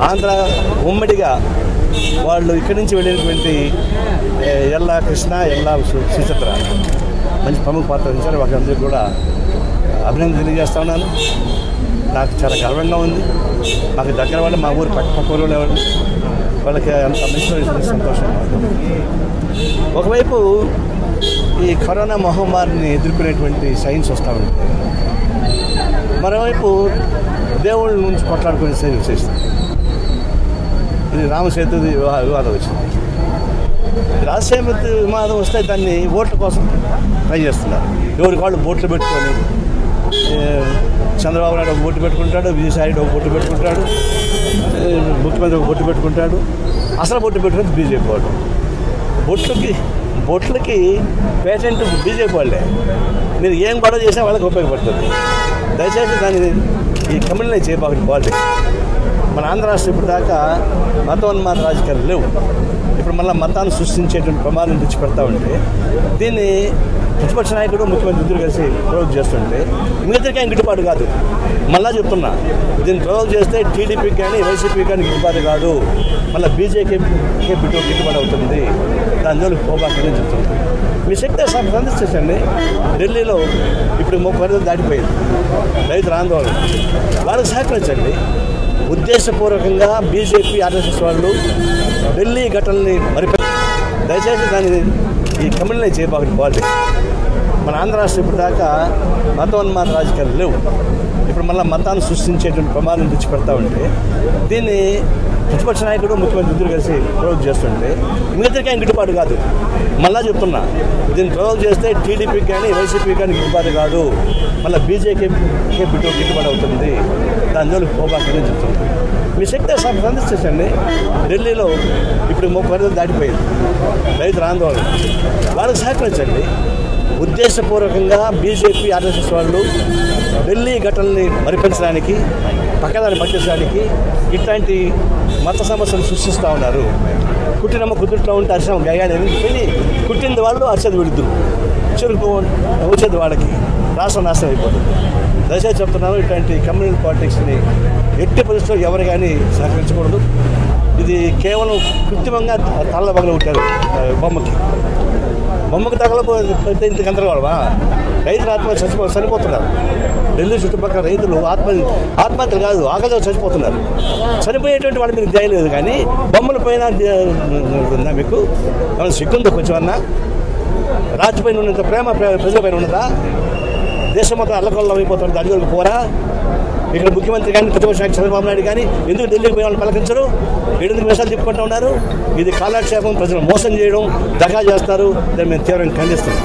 ఆంధ్ర ఉమ్మడిగా వాళ్ళు ఇక్కడి నుంచి వెళ్ళినటువంటి ఎల్లా కృష్ణ, ఎల్లా సుచిత్ర మంచి ప్రముఖ పాత్ర వహించారు. వాళ్ళందరికీ కూడా అభినందన తెలియజేస్తా ఉన్నాను. నాకు చాలా గర్వంగా ఉంది. మాకు దగ్గర వాళ్ళు, మా ఊరు పక్క ఊరు వాళ్ళకి అంత మంచి సంతోషంగా ఉంది. ఒకవైపు ఈ కరోనా మహమ్మారిని ఎదుర్కొనేటువంటి సైన్స్ వస్తూ ఉంది, మరోవైపు దేవుళ్ళ నుంచి కొట్లాడుకునే సైన్స్ చేస్తాం. ఇది రామసేతు వివాదం వచ్చింది. రాజశేఖర్ వివాదం వస్తే దాన్ని ఓట్ల కోసం ట్రై చేస్తున్నారు. ఎవరికి వాళ్ళు బోట్లు పెట్టుకొని, చంద్రబాబు నాయుడు ఒక బొట్టు పెట్టుకుంటాడు, విజయసాయి ఒక బొట్టు పెట్టుకుంటాడు, ముఖ్యమంత్రి ఒక బొట్టు పెట్టుకుంటాడు. అసలు బొట్టు పెట్టుకుని బీజేపీ వాడు. బొట్లకి పేటెంట్ బీజేపీ వాళ్ళే. మీరు ఏం గొడవ చేసినా వాళ్ళకి ఉపయోగపడుతుంది. దయచేసి దాన్ని ఈ కమ్యూనిటీ చేయబాకండి. పాలిటిక్స్ మన ఆంధ్ర రాష్ట్రం ఇప్పుడు దాకా మతోన్మాద రాజకీయాలు లేవు. ఇప్పుడు మళ్ళీ మతాన్ని సృష్టించేటువంటి ప్రమాదం తెచ్చిపెడతా ఉంటే దీన్ని ప్రతిపక్ష నాయకుడు, ముఖ్యమంత్రి ఇద్దరు కలిసి ప్రయోగం చేస్తుంటే మిగతాకి గిట్టుబాటు కాదు. మళ్ళా చెప్తున్నా, దీన్ని ప్రయోగం చేస్తే టీడీపీకి కానీ వైసీపీకి కానీ గిట్టుబాటు కాదు, మళ్ళీ బీజేపీకే గిట్టుబాటు అవుతుంది. దాని జోలికి పోబాకని చెప్తున్నాను. మీ శక్తి సందర్శించండి. ఢిల్లీలో ఇప్పుడు 30 రోజులు దాటిపోయింది రైతుల ఆందోళన. వాళ్ళకి సహకరించండి. ఉద్దేశపూర్వకంగా బీజేపీ, ఆర్ఎస్ఎస్ వాళ్ళు ఢిల్లీ ఘటనల్ని దయచేసి దాన్ని ఈ కమ్యూనిటీ చేయబాకండి. పాలిటిక్స్ మన ఆంధ్ర రాష్ట్రం ఇప్పుడు దాకా మతోన్మాద రాజకీయాలు లేవు. ఇప్పుడు మళ్ళీ మతాన్ని సృష్టించేటువంటి ప్రమాదం తెచ్చిపెడతా ఉంటే దీన్ని ప్రతిపక్ష నాయకుడు, ముఖ్యమంత్రి ఇద్దరు కలిసి ప్రయోగం చేస్తుంటే మిగతాకి గిట్టుబాటు కాదు. మళ్ళా చెప్తున్నా, దీన్ని ప్రయోగం చేస్తే టీడీపీకి కానీ వైసీపీకి కానీ గిట్టుబాటు కాదు, మళ్ళీ బీజేపీకే గిట్టుబాటు అవుతుంది. దాని జోలికి పోబాకని చెప్తున్నాను. మీ శక్తి సందర్శించండి. ఢిల్లీలో ఇప్పుడు 30 రోజులు దాటిపోయింది రైతుల ఆందోళన. వాళ్ళకి సహకరించండి. ఉద్దేశపూర్వకంగా బీజేపీ, ఆర్ఎస్ఎస్ వాళ్ళు ఢిల్లీ ఘటనల్ని మరిపించడానికి, పక్కదాన్ని పట్టించడానికి ఇట్లాంటి మత సమస్యలు సృష్టిస్తూ ఉన్నారు. కుట్టినమ్మ కుదుట్లో ఉంటే అర్చన గయాన్ని పోయి కుట్టింది వాళ్ళు అర్చన విడుద్దు చెరుకు వచ్చేది వాళ్ళకి రాష్ట్రం నాశనం అయిపోతుంది. దయచేసి చెప్తున్నాను, ఇట్లాంటి కమ్యూనల్ పాలిటిక్స్ని ఎట్టి పరిస్థితుల్లో ఎవరు కానీ సహకరించకూడదు. ఇది కేవలం కృత్రిమంగా తల్లబగలు ఉంటారు. బొమ్మకి తగలపోతే ఇంత గందరగోళమా? రైతులు ఆత్మహత్య చనిపోతున్నారు. ఢిల్లీ చుట్టుపక్కల రైతులు ఆత్మహత్యలు కాదు, ఆకలితో చనిపోతున్నారు. చనిపోయేటువంటి వాళ్ళు మీకు దయలేదు, కానీ బొమ్మల పైన ఉందా మీకు? ఏమైనా సిగ్గుందా కొంచెం అన్నా? రాత్రి పైన ఉన్నంత ప్రేమ ప్రజల పైన ఉన్నదా? దేశం మొత్తం అల్లకొల్లం అయిపోతుంది. అడిగోళ్ళకి పోరా? ఇక్కడ ముఖ్యమంత్రి కానీ ప్రతిపక్ష నాయకుడు చంద్రబాబు నాయుడు కానీ ఎందుకు ఢిల్లీకి పోయి వాళ్ళని పలకరించరు? 7 నిమిషాలు తిప్పుకుంటూ ఉన్నారు. ఇది కాలక్షేపం, ప్రజలు మోసం చేయడం, దగా చేస్తారు. దాన్ని మేము తీవ్రంగా ఖండిస్తున్నాం.